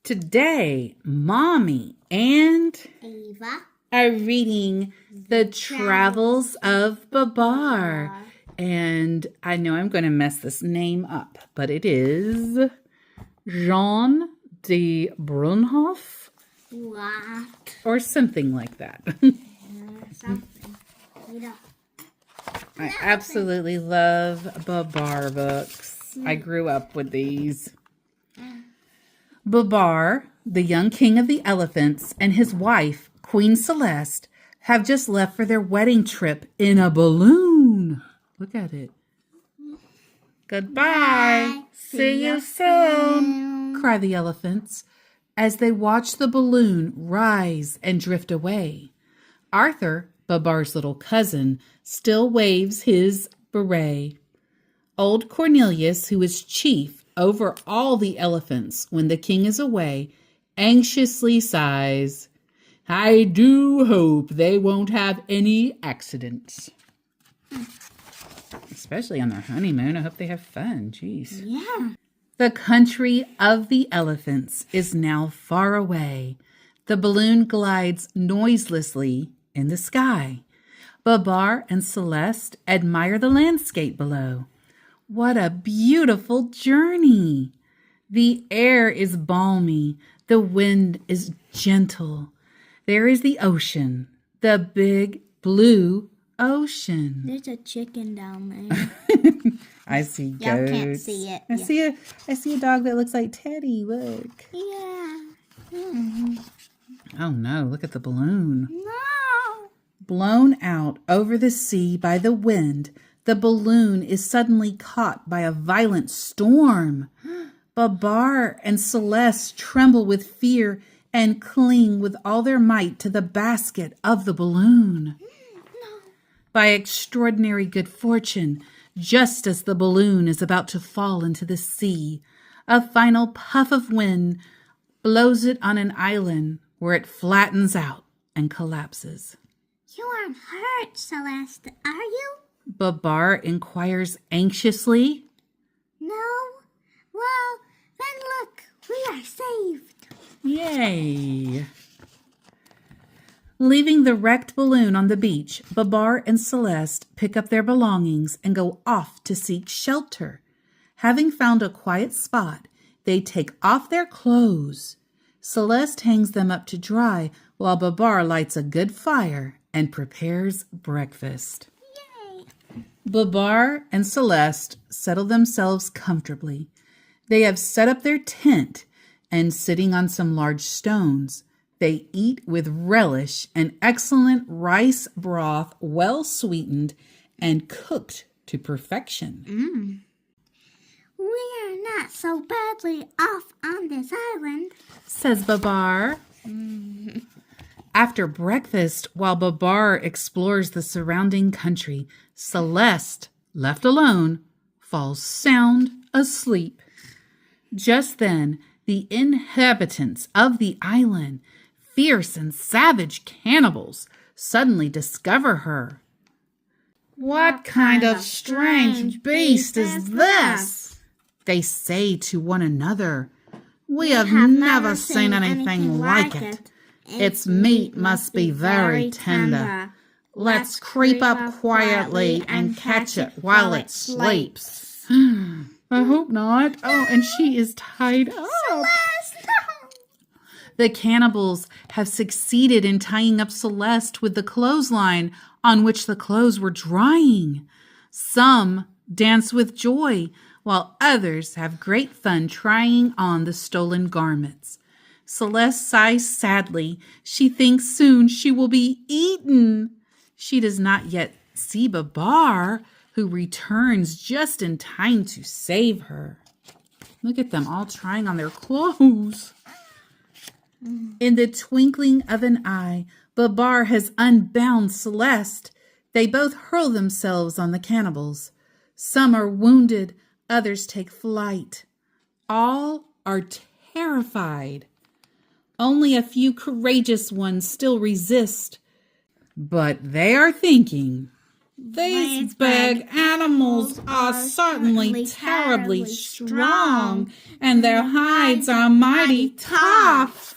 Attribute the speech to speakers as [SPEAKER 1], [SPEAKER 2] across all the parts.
[SPEAKER 1] Today, Mommy and
[SPEAKER 2] Ava
[SPEAKER 1] are reading The Travels of Babar. And I know I'm going to mess this name up, but it is Jean de Brunhoff
[SPEAKER 2] What?
[SPEAKER 1] or something like that.
[SPEAKER 2] Something.
[SPEAKER 1] I absolutely love Babar books. I grew up with these. Babar, the young king of the elephants, and his wife, Queen Celeste, have just left for their wedding trip in a balloon. Look at it. Goodbye.
[SPEAKER 2] Bye.
[SPEAKER 1] See you soon, cry the elephants as they watch the balloon rise and drift away. Arthur, Babar's little cousin, still waves his beret. Old Cornelius, who is chief over all the elephants when the king is away, anxiously sighs, I do hope they won't have any accidents. Especially on their honeymoon. I hope they have fun. Jeez.
[SPEAKER 2] Yeah.
[SPEAKER 1] The country of the elephants is now far away. The balloon glides noiselessly in the sky. Babar and Celeste admire the landscape below. What a beautiful journey! The air is balmy. The wind is gentle. There is the ocean, the big blue ocean.
[SPEAKER 2] There's a chicken down there.
[SPEAKER 1] I see goats.
[SPEAKER 2] Y'all can't see it.
[SPEAKER 1] I see a dog that looks like Teddy. Look.
[SPEAKER 2] Yeah. Mm-hmm.
[SPEAKER 1] Oh no, look at the balloon.
[SPEAKER 2] No.
[SPEAKER 1] Blown out over the sea by the wind, the balloon is suddenly caught by a violent storm. Babar and Celeste tremble with fear and cling with all their might to the basket of the balloon. By extraordinary good fortune, just as the balloon is about to fall into the sea, a final puff of wind blows it on an island where it flattens out and collapses.
[SPEAKER 2] You aren't hurt, Celeste, are you?
[SPEAKER 1] Babar inquires anxiously.
[SPEAKER 2] No? Well, then look, we are saved.
[SPEAKER 1] Yay! Leaving the wrecked balloon on the beach, Babar and Celeste pick up their belongings and go off to seek shelter. Having found a quiet spot, they take off their clothes. Celeste hangs them up to dry while Babar lights a good fire and prepares breakfast.
[SPEAKER 2] Yay!
[SPEAKER 1] Babar and Celeste settle themselves comfortably. They have set up their tent, and sitting on some large stones, they eat with relish an excellent rice broth, well sweetened and cooked to perfection.
[SPEAKER 2] We are not so badly off on this island,
[SPEAKER 1] says Babar. After breakfast, while Babar explores the surrounding country, Celeste, left alone, falls sound asleep. Just then, the inhabitants of the island, fierce and savage cannibals, suddenly discover her. What kind of strange beast is this? They say to one another. We have never seen anything like it. Its meat must be very tender. Let's creep up quietly and catch it while it sleeps. I hope not. Oh, and she is tied up.
[SPEAKER 2] Celeste, no!
[SPEAKER 1] The cannibals have succeeded in tying up Celeste with the clothesline on which the clothes were drying. Some dance with joy, while others have great fun trying on the stolen garments. Celeste sighs sadly. She thinks soon she will be eaten. She does not yet see Babar, who returns just in time to save her. Look at them all trying on their clothes. In the twinkling of an eye, Babar has unbound Celeste. They both hurl themselves on the cannibals. Some are wounded, others take flight. All are terrified. Only a few courageous ones still resist. But they are thinking, These big animals are certainly terribly strong, and their hides are mighty tough.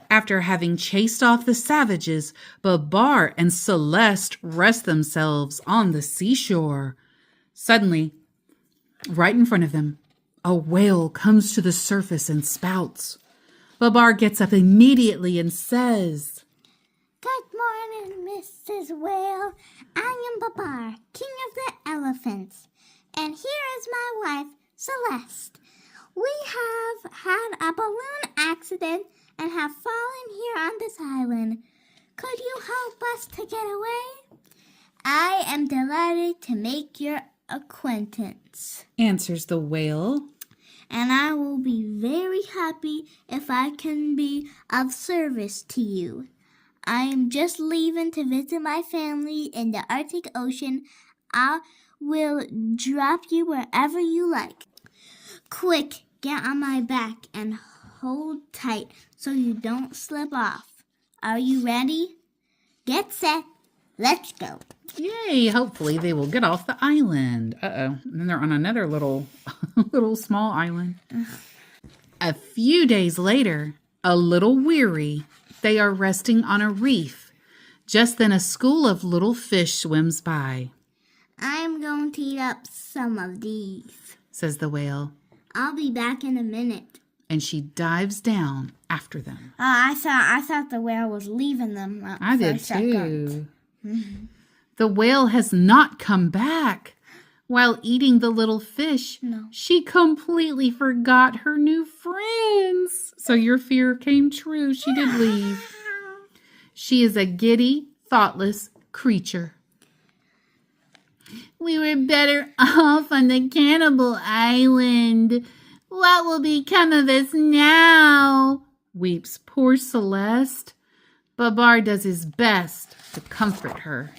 [SPEAKER 1] After having chased off the savages, Babar and Celeste rest themselves on the seashore. Suddenly, right in front of them, a whale comes to the surface and spouts. Babar gets up immediately and says,
[SPEAKER 2] Good morning, Mrs. Whale. I am Babar, king of the elephants. And here is my wife, Celeste. We have had a balloon accident and have fallen here on this island. Could you help us to get away? I am delighted to make your acquaintance,
[SPEAKER 1] answers the whale.
[SPEAKER 2] and I will be very happy if I can be of service to you. I am just leaving to visit my family in the Arctic Ocean. I will drop you wherever you like. Quick, get on my back and hold tight so you don't slip off. Are you ready? Get set. Let's go.
[SPEAKER 1] Yay, hopefully they will get off the island. Uh-oh, and then they're on another little small island. A few days later, a little weary, they are resting on a reef. Just then a school of little fish swims by.
[SPEAKER 2] I'm going to eat up some of these,
[SPEAKER 1] says the whale,
[SPEAKER 2] I'll be back in a minute.
[SPEAKER 1] and she dives down after them.
[SPEAKER 2] I thought the whale was leaving them.
[SPEAKER 1] I did too. The whale has not come back. While eating the little fish, she completely forgot her new friends. So your fear came true. She did leave. She is a giddy, thoughtless creature. We were better off on the cannibal island. What will become of us now? Weeps poor Celeste. Babar does his best to comfort her.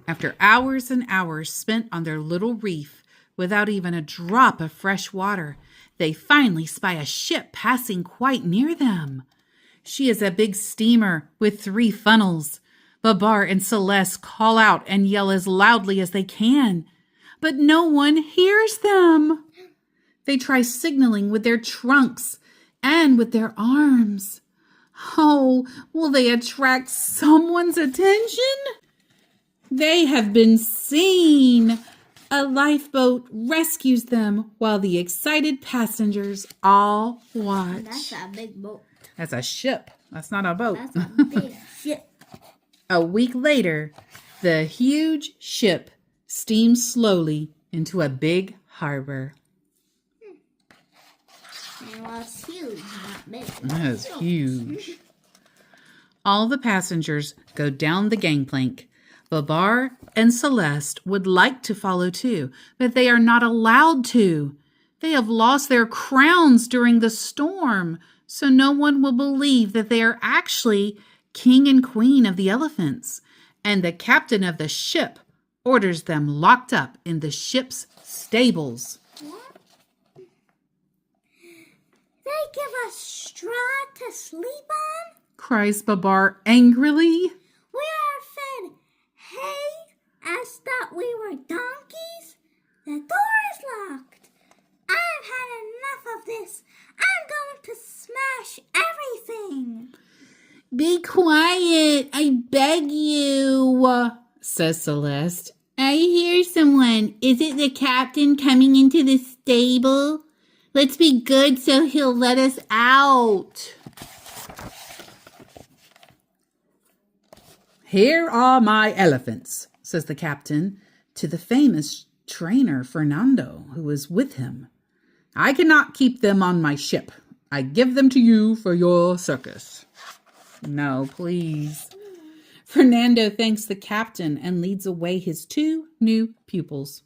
[SPEAKER 1] After hours and hours spent on their little reef, without even a drop of fresh water, they finally spy a ship passing quite near them. She is a big steamer with 3 funnels. Babar and Celeste call out and yell as loudly as they can, but no one hears them. They try signaling with their trunks and with their arms. Oh, will they attract someone's attention? They have been seen. A lifeboat rescues them while the excited passengers all watch.
[SPEAKER 2] That's a big boat.
[SPEAKER 1] That's a ship. That's not a boat.
[SPEAKER 2] That's a big ship.
[SPEAKER 1] A week later, the huge ship steams slowly into a big harbor.
[SPEAKER 2] And well, it's huge, not big.
[SPEAKER 1] That is huge. All the passengers go down the gangplank. Babar and Celeste would like to follow too, but they are not allowed to. They have lost their crowns during the storm, so no one will believe that they are actually king and queen of the elephants, and the captain of the ship orders them locked up in the ship's stables.
[SPEAKER 2] What? They give us straw to sleep on?
[SPEAKER 1] Cries Babar angrily.
[SPEAKER 2] We are fed hay as thought we were donkeys? The door is locked. I've had enough of this. I'm going to smash everything.
[SPEAKER 1] Be quiet, I beg you, says Celeste. I hear someone. Is it the captain coming into the stable? Let's be good so he'll let us out. Here are my elephants, says the captain to the famous trainer Fernando, who is with him. I cannot keep them on my ship. I give them to you for your circus. No, please. Fernando thanks the captain and leads away his 2 new pupils.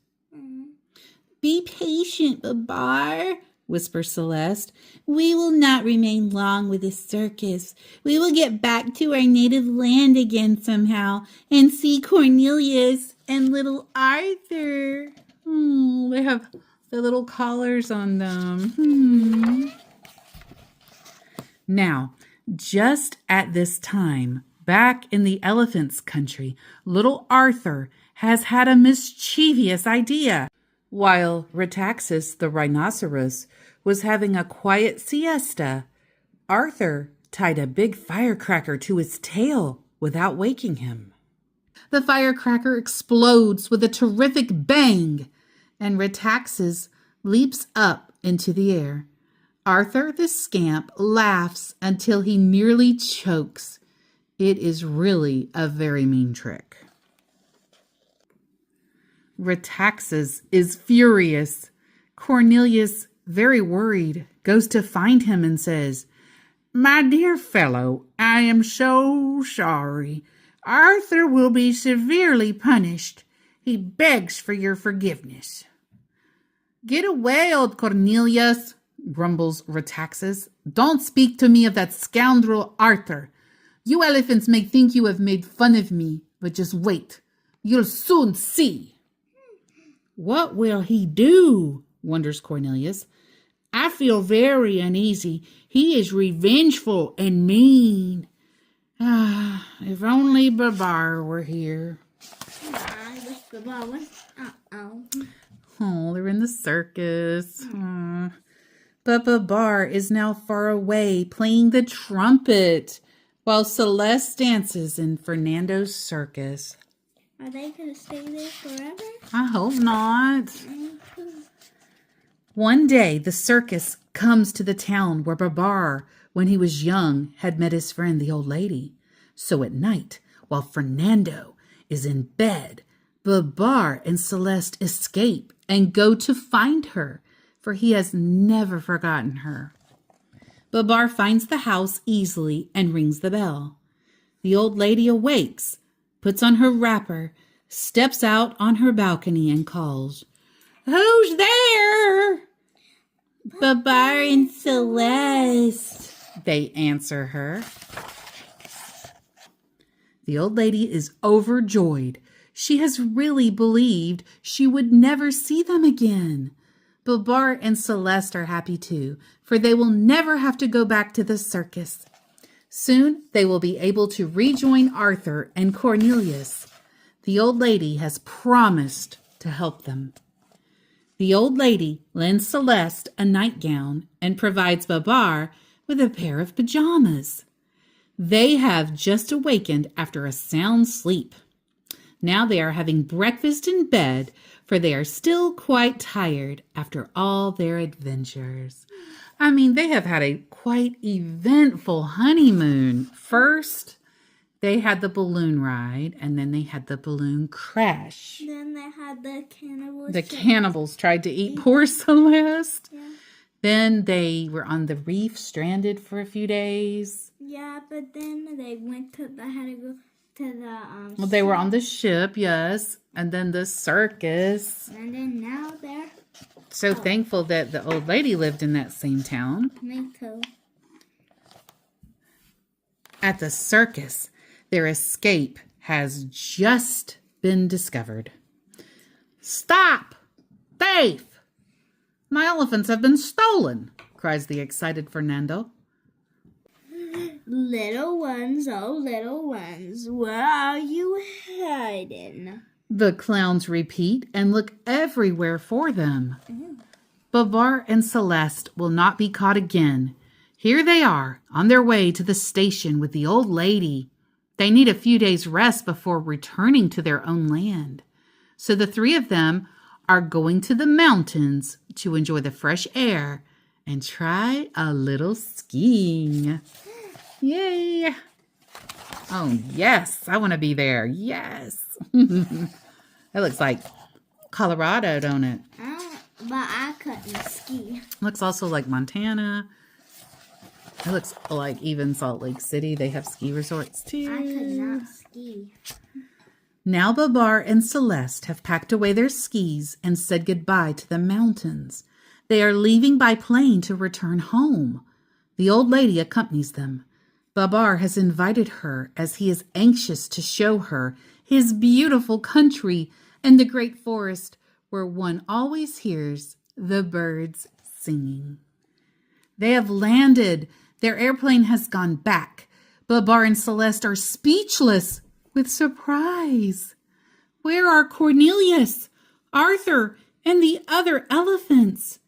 [SPEAKER 1] Be patient, Babar, whispers Celeste. We will not remain long with this circus. We will get back to our native land again somehow and see Cornelius and little Arthur. They have the little collars on them. Now, just at this time, Back in the elephant's country, little Arthur has had a mischievous idea. While Retaxas, the rhinoceros, was having a quiet siesta, Arthur tied a big firecracker to his tail without waking him. The firecracker explodes with a terrific bang, and Retaxas leaps up into the air. Arthur the scamp laughs until he nearly chokes. It is really a very mean trick. Retaxas is furious. Cornelius, very worried, goes to find him and says, "My dear fellow, I am so sorry. Arthur will be severely punished. He begs for your forgiveness." "Get away, old Cornelius," grumbles Retaxas. "Don't speak to me of that scoundrel Arthur. You elephants may think you have made fun of me, but just wait. You'll soon see." "What will he do?" wonders Cornelius. "I feel very uneasy. He is revengeful and mean. Ah, if only Babar were here." Oh, they're in the circus. But Babar is now far away playing the trumpet while Celeste dances in Fernando's circus.
[SPEAKER 2] Are they going to stay there forever?
[SPEAKER 1] I hope not. One day, the circus comes to the town where Babar, when he was young, had met his friend, the old lady. So at night, while Fernando is in bed, Babar and Celeste escape and go to find her, for he has never forgotten her. Babar finds the house easily and rings the bell. The old lady awakes, puts on her wrapper, steps out on her balcony and calls, "Who's there?" "Babar and Celeste," they answer her. The old lady is overjoyed. She has really believed she would never see them again. Babar and Celeste are happy too, for they will never have to go back to the circus. Soon they will be able to rejoin Arthur and Cornelius. The old lady has promised to help them. The old lady lends Celeste a nightgown and provides Babar with a pair of pajamas. They have just awakened after a sound sleep. Now they are having breakfast in bed, for they are still quite tired after all their adventures. I mean, they have had a quite eventful honeymoon. First, they had the balloon ride, and then they had the balloon crash.
[SPEAKER 2] Then they had the cannibals.
[SPEAKER 1] The cannibals tried to eat poor Celeste.
[SPEAKER 2] Yeah.
[SPEAKER 1] Then they were on the reef, stranded for a few days.
[SPEAKER 2] Yeah, but then they went to the, had to go to the
[SPEAKER 1] Well, they were on the ship, yes, and then the circus.
[SPEAKER 2] And then now they're
[SPEAKER 1] So thankful that the old lady lived in that same town.
[SPEAKER 2] me too.
[SPEAKER 1] At the circus, their escape has just been discovered. "Stop! Thief! My elephants have been stolen!" cries the excited Fernando.
[SPEAKER 2] Little ones, oh little ones, where are you hiding?
[SPEAKER 1] The clowns repeat and look everywhere for them. Babar and Celeste will not be caught again. Here they are, on their way to the station with the old lady. They need a few days' rest before returning to their own land. So the three of them are going to the mountains to enjoy the fresh air and try a little skiing. Yay! Oh, yes, I want to be there. Yes. It looks like Colorado, don't it?
[SPEAKER 2] But I couldn't ski.
[SPEAKER 1] Looks also like Montana. It looks like even Salt Lake City. They have ski resorts too.
[SPEAKER 2] I could not ski.
[SPEAKER 1] Now Babar and Celeste have packed away their skis and said goodbye to the mountains. They are leaving by plane to return home. The old lady accompanies them. Babar has invited her as he is anxious to show her his beautiful country and the great forest where one always hears the birds singing. They have landed. Their airplane has gone back, Babar and Celeste are speechless with surprise. Where are Cornelius, Arthur, and the other elephants?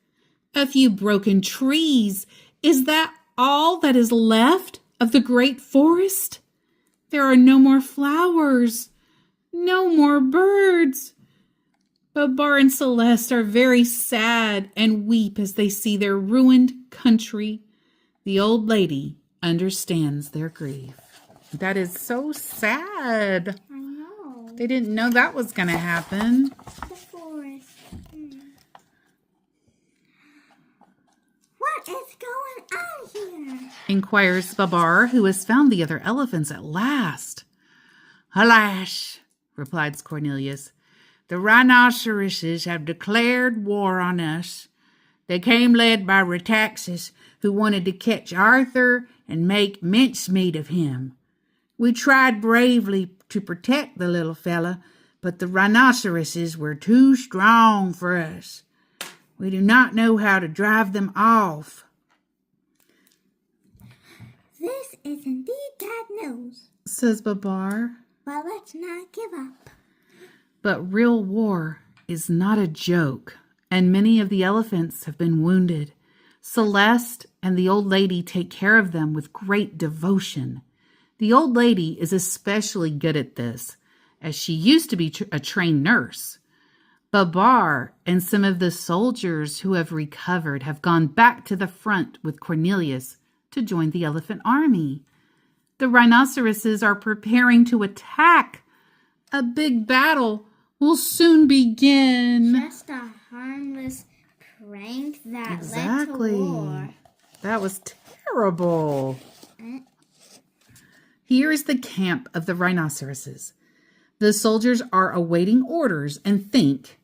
[SPEAKER 1] A few broken trees. Is that all that is left of the great forest? There are no more flowers, no more birds. Babar and Celeste are very sad and weep as they see their ruined country. The old lady understands their grief. That is so sad.
[SPEAKER 2] I know.
[SPEAKER 1] They didn't know that was going to happen.
[SPEAKER 2] The forest. What is going on here?
[SPEAKER 1] Inquires Babar, who has found the other elephants at last. Alas, replies Cornelius, the rhinoceroses have declared war on us. They came led by Retaxas, who wanted to catch Arthur and make mincemeat of him. We tried bravely to protect the little fella, but the rhinoceroses were too strong for us. We do not know how to drive them off.
[SPEAKER 2] This is indeed bad news,
[SPEAKER 1] Says Babar.
[SPEAKER 2] but let's not give up.
[SPEAKER 1] But real war is not a joke, and many of the elephants have been wounded. Celeste and the old lady take care of them with great devotion. The old lady is especially good at this, as she used to be a trained nurse. Babar and some of the soldiers who have recovered have gone back to the front with Cornelius to join the elephant army. The rhinoceroses are preparing to attack. A big battle will soon begin.
[SPEAKER 2] Just a harmless prank that led to war.
[SPEAKER 1] That was terrible. Here is the camp of the rhinoceroses. The soldiers are awaiting orders and think,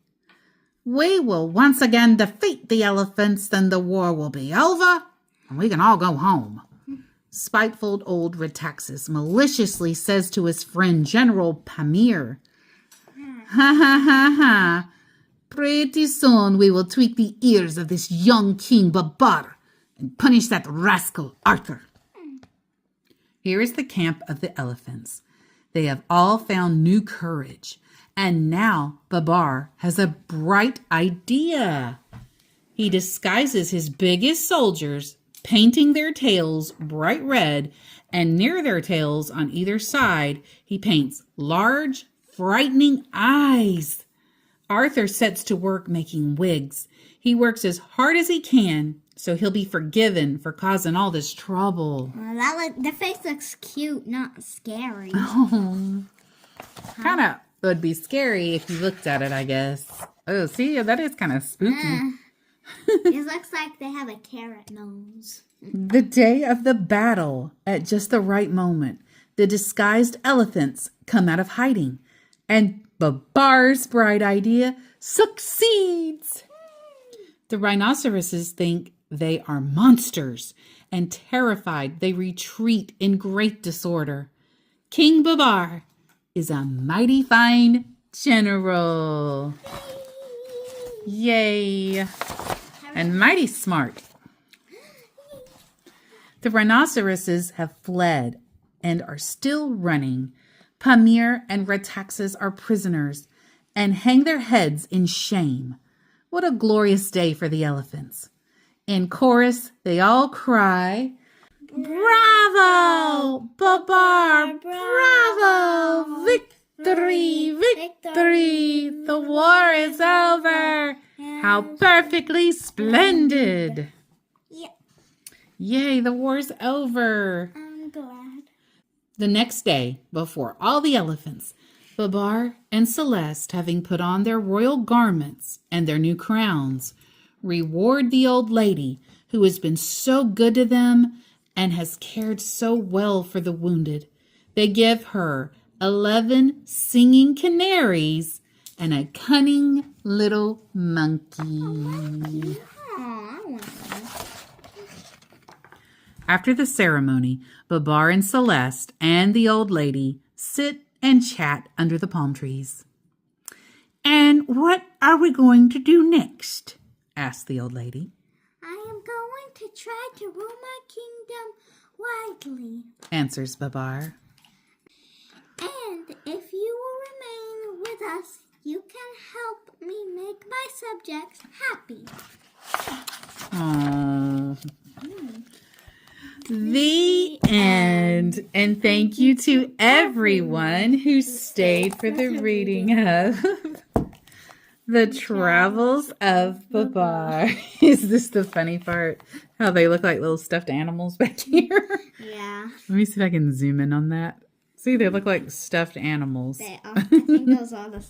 [SPEAKER 1] we will once again defeat the elephants, then the war will be over, and we can all go home. Spiteful old Retaxas maliciously says to his friend General Pamir, ha ha ha ha, pretty soon we will tweak the ears of this young King Babar and punish that rascal Arthur. Here is the camp of the elephants. They have all found new courage, and now Babar has a bright idea. He disguises his biggest soldiers, painting their tails bright red, and near their tails on either side, he paints large, frightening eyes. Arthur sets to work making wigs. He works as hard as he can, so he'll be forgiven for causing all this trouble.
[SPEAKER 2] Well, the face looks cute, not scary.
[SPEAKER 1] Oh, kind of would be scary if you looked at it, I guess. Oh, see, that is kind of spooky.
[SPEAKER 2] It looks like they have a carrot nose.
[SPEAKER 1] The day of the battle, at just the right moment, the disguised elephants come out of hiding, and Babar's bright idea succeeds. The rhinoceroses think they are monsters, and terrified, they retreat in great disorder. King Babar is a mighty fine general. Yay! And mighty smart. The rhinoceroses have fled and are still running. Pamir and Retaxas are prisoners and hang their heads in shame. What a glorious day for the elephants. In chorus, they all cry, Bravo! Babar! Bravo! Victory! Victory! The war is over! How perfectly splendid!
[SPEAKER 2] Yeah,
[SPEAKER 1] Yay, the war's over!
[SPEAKER 2] I'm glad.
[SPEAKER 1] The next day, before all the elephants, Babar and Celeste, having put on their royal garments and their new crowns, reward the old lady who has been so good to them and has cared so well for the wounded. They give her 11 singing canaries and a cunning little monkey.
[SPEAKER 2] I want one.
[SPEAKER 1] After the ceremony, Babar and Celeste and the old lady sit and chat under the palm trees. And what are we going to do next? Asked the old lady.
[SPEAKER 2] I am going to try to rule my kingdom widely.
[SPEAKER 1] answers Babar.
[SPEAKER 2] And if you will remain with us, you can help me make my subjects happy.
[SPEAKER 1] Aww. The end. And thank you to everyone who stayed for the reading of The Travels of Babar. Is this the funny part? How they look like little stuffed animals back here?
[SPEAKER 2] Yeah.
[SPEAKER 1] Let me see if I can zoom in on that. See, they look like stuffed animals.
[SPEAKER 2] They are. I think those are the